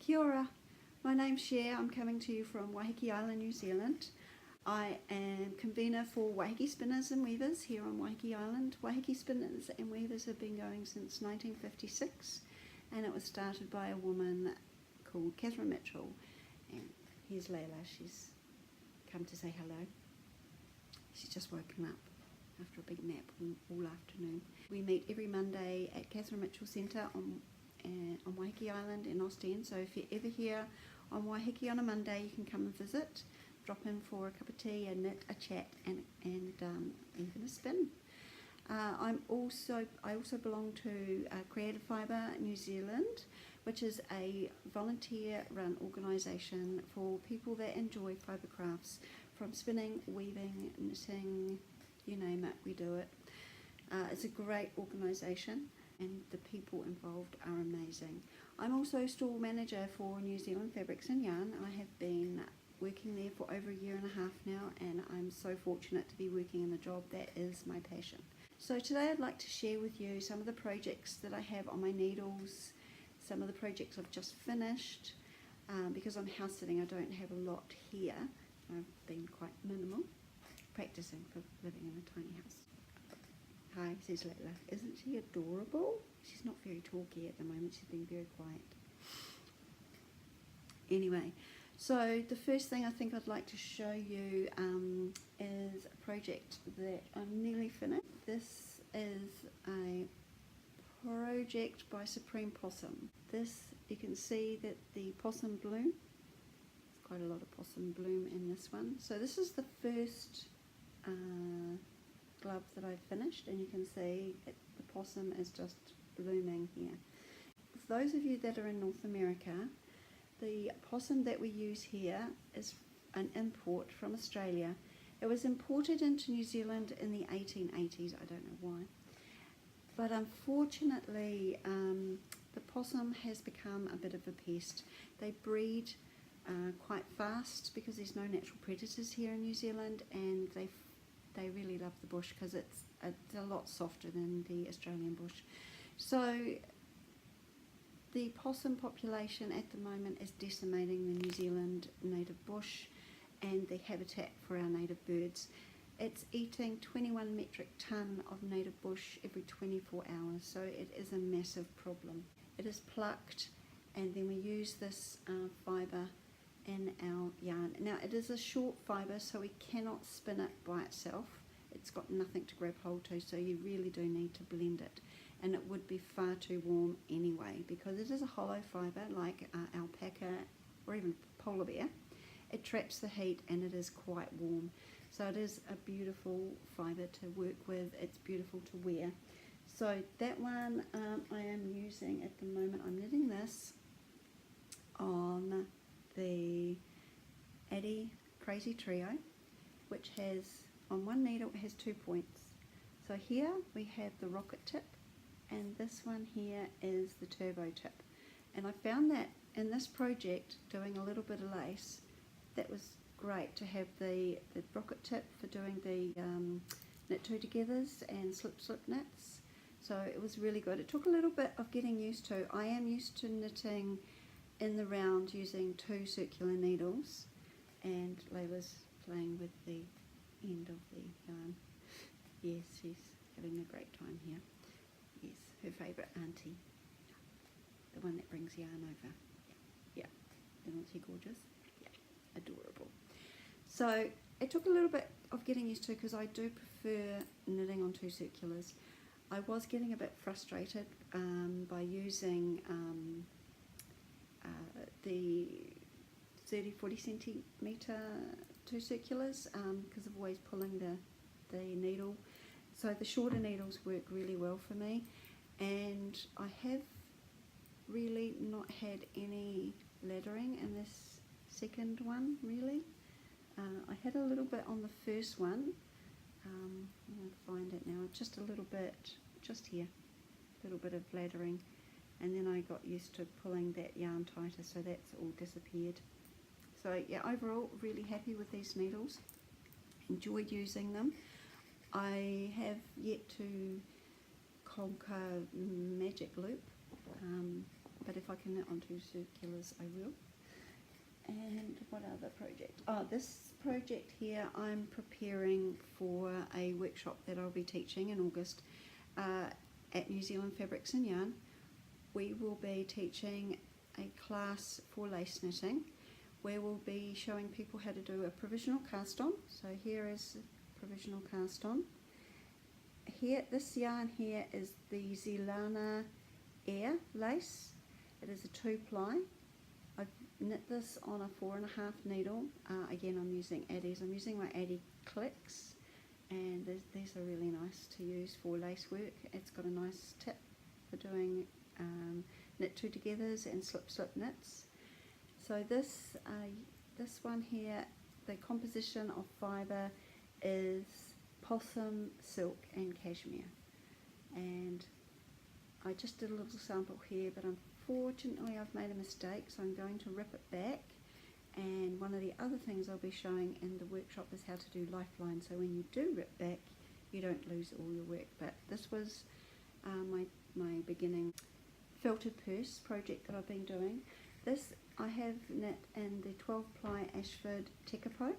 Kia ora. My name's Cher. I'm coming to you from Waiheke Island, New Zealand. I am convener for Waiheke Spinners and Weavers here on Waiheke Island. Waiheke Spinners and Weavers have been going since 1956, and it was started by a woman called Catherine Mitchell. And here's Layla. She's come to say hello. She's just woken up after a big nap all afternoon. We meet every Monday at Catherine Mitchell Centre on Waiheke Island in Ostend. So if you're ever here on Waiheke on a Monday, you can come and visit, drop in for a cup of tea, a knit, a chat, and even a spin. I also belong to Creative Fibre New Zealand, which is a volunteer-run organisation for people that enjoy fibre crafts, from spinning, weaving, knitting, you name it, we do it. It's a great organisation, and the people involved are amazing. I'm also store manager for New Zealand Fabrics and Yarn. I have been working there for over a year and a half now, and I'm so fortunate to be working in the job that is my passion. So today I'd like to share with you some of the projects that I have on my needles, some of the projects I've just finished. Because I'm house sitting, I don't have a lot here. I've been quite minimal, practicing for living in a tiny house. Hi, says Layla. Isn't she adorable? She's not very talky at the moment. She's being very quiet. Anyway, so the first thing I think I'd like to show you is a project that I'm nearly finished. This is a project by Supreme Possum. This, you can see that the possum bloom. There's quite a lot of possum bloom in this one. So this is the first glove that I've finished, and you can see that the possum is just blooming here. For those of you that are in North America, the possum that we use here is an import from Australia. It was imported into New Zealand in the 1880s, I don't know why. But unfortunately, the possum has become a bit of a pest. They breed quite fast because there's no natural predators here in New Zealand, and they really love the bush because it's a lot softer than the Australian bush. So the possum population at the moment is decimating the New Zealand native bush and the habitat for our native birds. It's eating 21 metric tonne of native bush every 24 hours, so it is a massive problem. It is plucked, and then we use this fibre in our yarn. Now it is a short fibre, so we cannot spin it by itself. It's got nothing to grab hold to, so you really do need to blend it, and it would be far too warm anyway because it is a hollow fibre like alpaca or even polar bear. It traps the heat and it is quite warm, so it is a beautiful fibre to work with. It's beautiful to wear. So that one I am using at the moment. I'm knitting this on the Addy Crazy Trio, which has, on one needle it has 2 points. So here we have the rocket tip, and this one here is the turbo tip. And I found that in this project, doing a little bit of lace, that was great to have the rocket tip for doing the knit two togethers and slip knits. So it was really good. It took a little bit of getting used to. I am used to knitting in the round using 2 circular needles, and Layla's playing with the end of the yarn. Yes, she's having a great time here. Yes, her favourite auntie, the one that brings yarn over. Yeah, isn't she gorgeous? Yeah, adorable. So it took a little bit of getting used to because I do prefer knitting on 2 circulars. I was getting a bit frustrated by using the 30-40 centimetre 2 circulars because of always pulling the needle. So the shorter needles work really well for me, and I have really not had any laddering in this second one really. I had a little bit on the first one. I'm going to find it now, just a little bit, just here, a little bit of laddering, and then I got used to pulling that yarn tighter, so that's all disappeared. So yeah, overall really happy with these needles, enjoyed using them. I have yet to conquer Magic Loop, but if I can knit on 2 circulars I will. And what other project? Oh, this project here I'm preparing for a workshop that I'll be teaching in August at New Zealand Fabrics and Yarn. We will be teaching a class for lace knitting where we'll be showing people how to do a provisional cast on. So here is a provisional cast on. Here, this yarn here is the Zelana Air lace. It is a 2-ply. I've knit this on a 4.5 needle. Again, I'm using Addies. I'm using my Addie clicks, and these are really nice to use for lace work. It's got a nice tip for doing knit 2 togethers and slip knits. So this one here, the composition of fibre is Possum, silk and cashmere, and I just did a little sample here, but unfortunately I've made a mistake, so I'm going to rip it back. And one of the other things I'll be showing in the workshop is how to do lifeline, so when you do rip back you don't lose all your work. But this was my beginning felted purse project that I've been doing. This I have knit in the 12-ply Ashford Tekapo,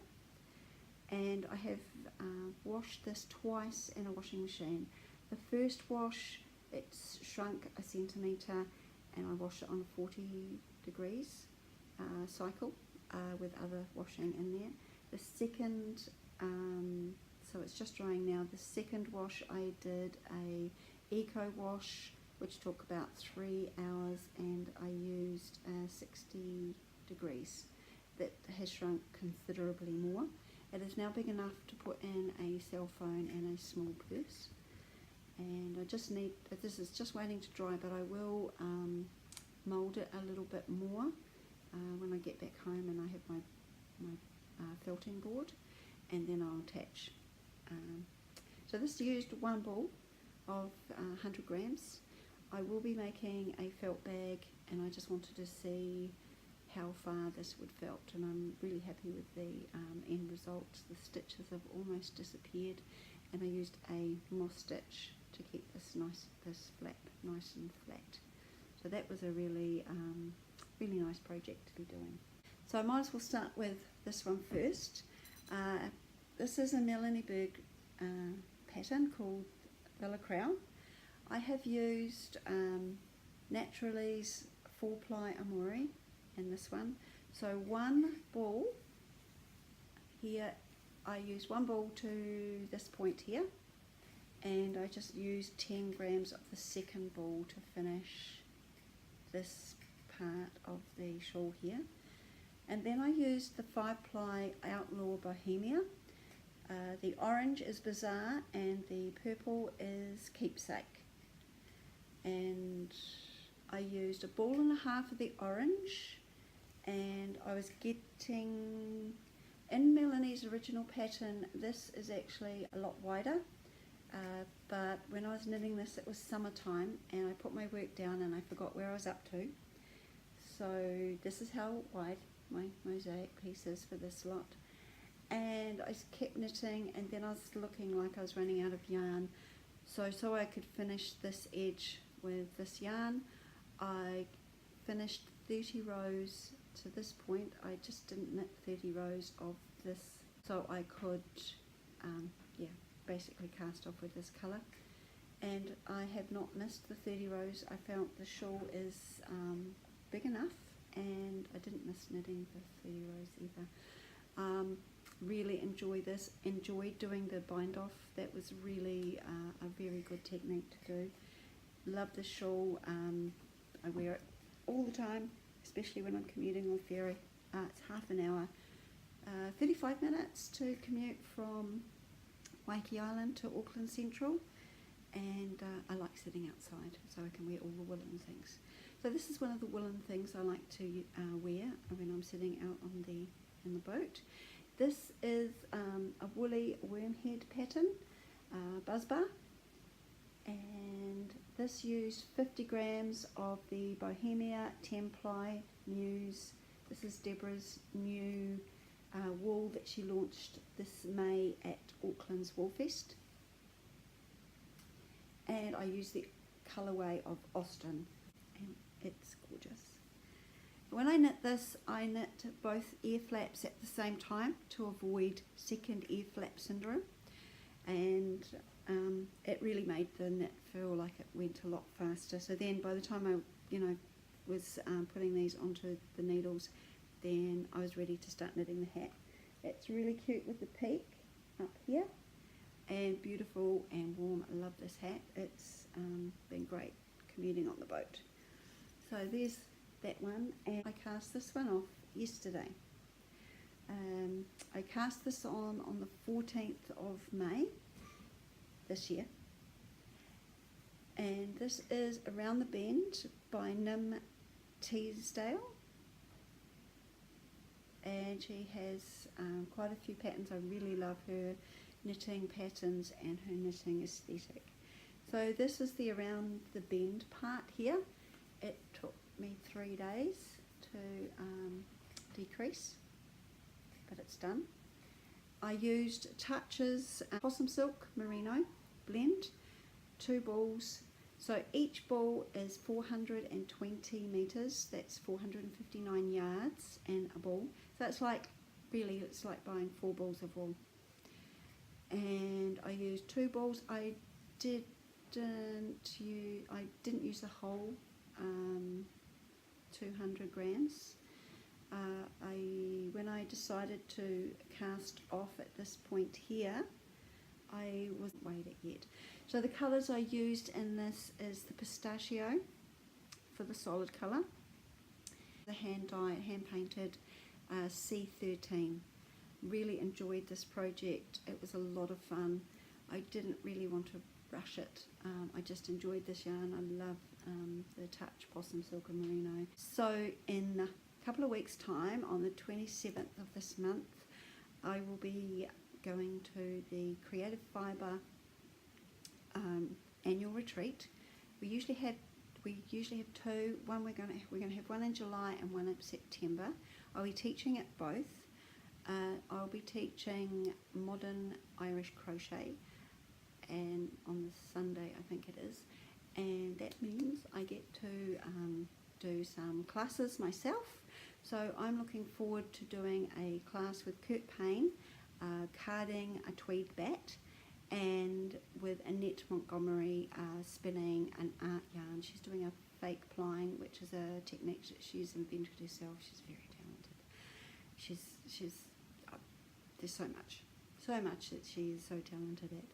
and I have washed this twice in a washing machine. The first wash, it's shrunk a centimetre, and I washed it on a 40 degrees cycle with other washing in there. The second, so it's just drying now, the second wash I did a eco wash which took about 3 hours, and I used 60 degrees. That has shrunk considerably more. It is now big enough to put in a cell phone and a small purse. And I just need, this is just waiting to dry, but I will mould it a little bit more when I get back home and I have my felting board, and then I'll attach. So this used 1 ball of 100 grams. I will be making a felt bag, and I just wanted to see how far this would felt, and I'm really happy with the end result. The stitches have almost disappeared, and I used a moss stitch to keep this flap nice and flat. So that was a really really nice project to be doing. So I might as well start with this one first. This is a Melanie Berg pattern called Villa Crau. I have used Naturally's 4-ply Amori in this one. So 1 ball here, I use 1 ball to this point here, and I just used 10 grams of the second ball to finish this part of the shawl here. And then I used the 5-ply Outlaw Bohemia. The orange is Bizarre and the purple is Keepsake. And I used 1.5 balls of the orange, and I was getting, in Melanie's original pattern, this is actually a lot wider, but when I was knitting this it was summertime and I put my work down and I forgot where I was up to. So this is how wide my mosaic piece is for this lot. And I kept knitting, and then I was looking like I was running out of yarn. So I could finish this edge with this yarn, I finished 30 rows to this point. I just didn't knit 30 rows of this, so I could basically cast off with this colour. And I have not missed the 30 rows. I found the shawl is big enough, and I didn't miss knitting the 30 rows either. Really enjoy this, enjoyed doing the bind off. That was really a very good technique to do. Love the shawl. I wear it all the time, especially when I'm commuting with ferry. It's half an hour, 35 minutes to commute from Waiheke Island to Auckland Central, and I like sitting outside so I can wear all the woolen things. So this is one of the woolen things I like to wear when I'm sitting out on in the boat. This is a woolly wormhead pattern, Buzzba, and this used 50 grams of the Bohemia 10-ply Muse. This is Deborah's new wool that she launched this May at Auckland's Woolfest. And I used the colourway of Austin. And It's gorgeous. When I knit this, I knit both ear flaps at the same time to avoid second ear flap syndrome, and it really made the knit feel like it went a lot faster. So then by the time I was putting these onto the needles, then I was ready to start knitting the hat. It's really cute with the peak up here, and beautiful and warm. I love this hat. It's been great commuting on the boat. So there's that one, and I cast this one off yesterday. I cast this on the 14th of May this year, and this is Around the Bend by Teasdale, and she has quite a few patterns. I really love her knitting patterns and her knitting aesthetic. So this is the Around the Bend part here. It took me 3 days to decrease, but it's done. I used Touch's Possum Silk Merino blend, 2 balls. So each ball is 420 meters. That's 459 yards and a ball. So it's like, really, it's like buying 4 balls of wool. And I used 2 balls. I didn't use the whole 200 grams. When I decided to cast off at this point here, I wasn't weighed it yet. So the colours I used in this is the pistachio for the solid colour, the hand painted C13. Really enjoyed this project. It was a lot of fun. I didn't really want to rush it. I just enjoyed this yarn. I love the Touch Possum Silk and Merino. So in a couple of weeks' time, on the 27th of this month, I will be going to the Creative Fibre annual retreat. We usually have 2. One we're going to have one in July and one in September. I'll be teaching at both. I'll be teaching modern Irish crochet, and on the Sunday I think it is, and that means I get to do some classes myself. So I'm looking forward to doing a class with Kurt Payne, carding a tweed bat, and with Annette Montgomery spinning an art yarn. She's doing a fake plying, which is a technique that she's invented herself. She's very talented. She's there's so much that she is so talented at.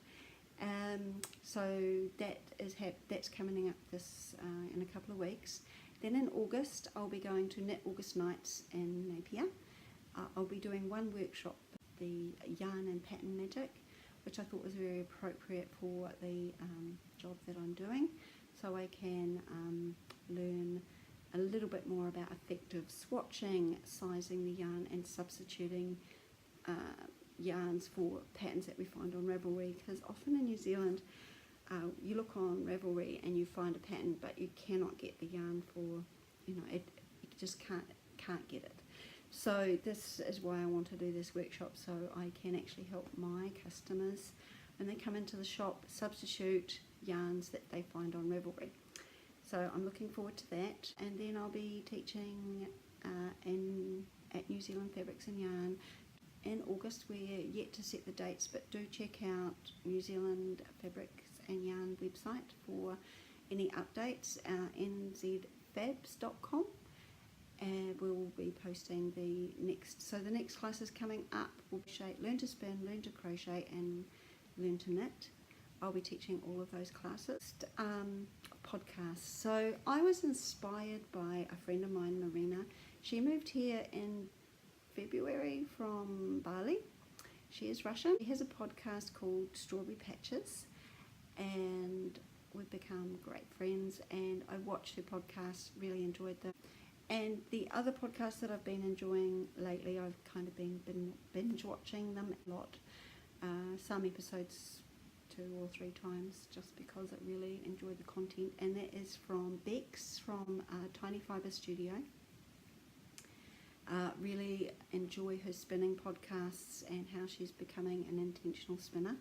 So that's coming up this in a couple of weeks. Then in August, I'll be going to Knit August Nights in Napier. I'll be doing one workshop, the yarn and pattern magic, which I thought was very appropriate for the job that I'm doing, so I can learn a little bit more about effective swatching, sizing the yarn, and substituting yarns for patterns that we find on Ravelry, because often in New Zealand you look on Ravelry and you find a pattern, but you cannot get the yarn for, you just can't get it. So this is why I want to do this workshop, so I can actually help my customers when they come into the shop substitute yarns that they find on Ravelry. So I'm looking forward to that, and then I'll be teaching at New Zealand Fabrics and Yarn in August. We're yet to set the dates, but do check out New Zealand Fabrics and Yarn website for any updates, nzfabs.com, and we'll be posting the next classes coming up will be Learn to Spin, Learn to Crochet, and Learn to Knit. I'll be teaching all of those classes. Podcasts. So I was inspired by a friend of mine, Marina. She moved here in February from Bali. She is Russian. She has a podcast called Strawberry Patches, and we've become great friends, and I watched her podcast, really enjoyed them. And the other podcasts that I've been enjoying lately, I've kind of been binge watching them a lot. Some episodes 2 or 3 times, just because I really enjoy the content, and that is from Bex from Tiny Fibre Studio. Really enjoy her spinning podcasts and how she's becoming an intentional spinner.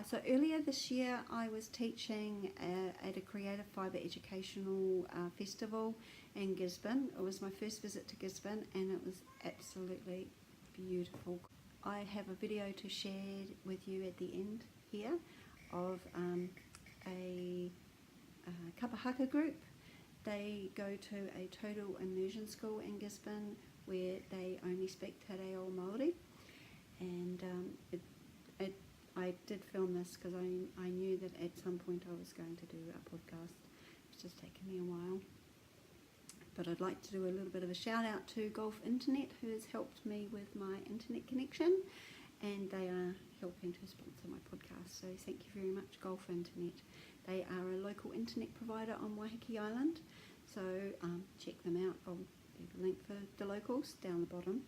So earlier this year I was teaching at a Creative Fibre Educational Festival in Gisborne. It was my first visit to Gisborne and it was absolutely beautiful. I have a video to share with you at the end here of a kapahaka group. They go to a total immersion school in Gisborne where they only speak Te Reo Māori, and I did film this because I knew that at some point I was going to do a podcast. It's just taken me a while. But I'd like to do a little bit of a shout out to Gulf Internet, who has helped me with my internet connection, and they are helping to sponsor my podcast. So thank you very much, Gulf Internet. They are a local internet provider on Waiheke Island, so check them out. I'll leave a link for the locals down the bottom.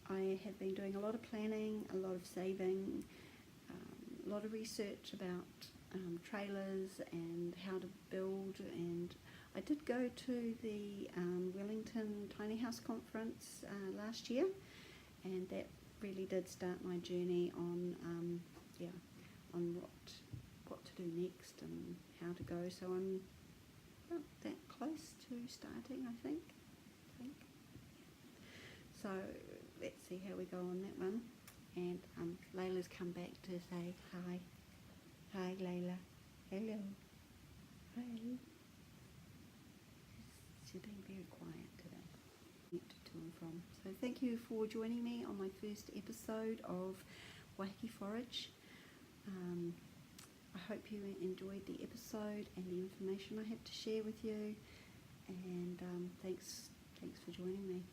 I have been doing a lot of planning, a lot of saving, a lot of research about trailers and how to build, and I did go to the Wellington Tiny House Conference last year, and that really did start my journey on on what to do next and how to go. So I'm not that close to starting, I think. So let's see how we go on that one. And Layla's come back to say hi. Hi, Layla. Hello. Hi. She's been very quiet today. To and from. So thank you for joining me on my first episode of Waiheke Forage. I hope you enjoyed the episode and the information I had to share with you. And thanks for joining me.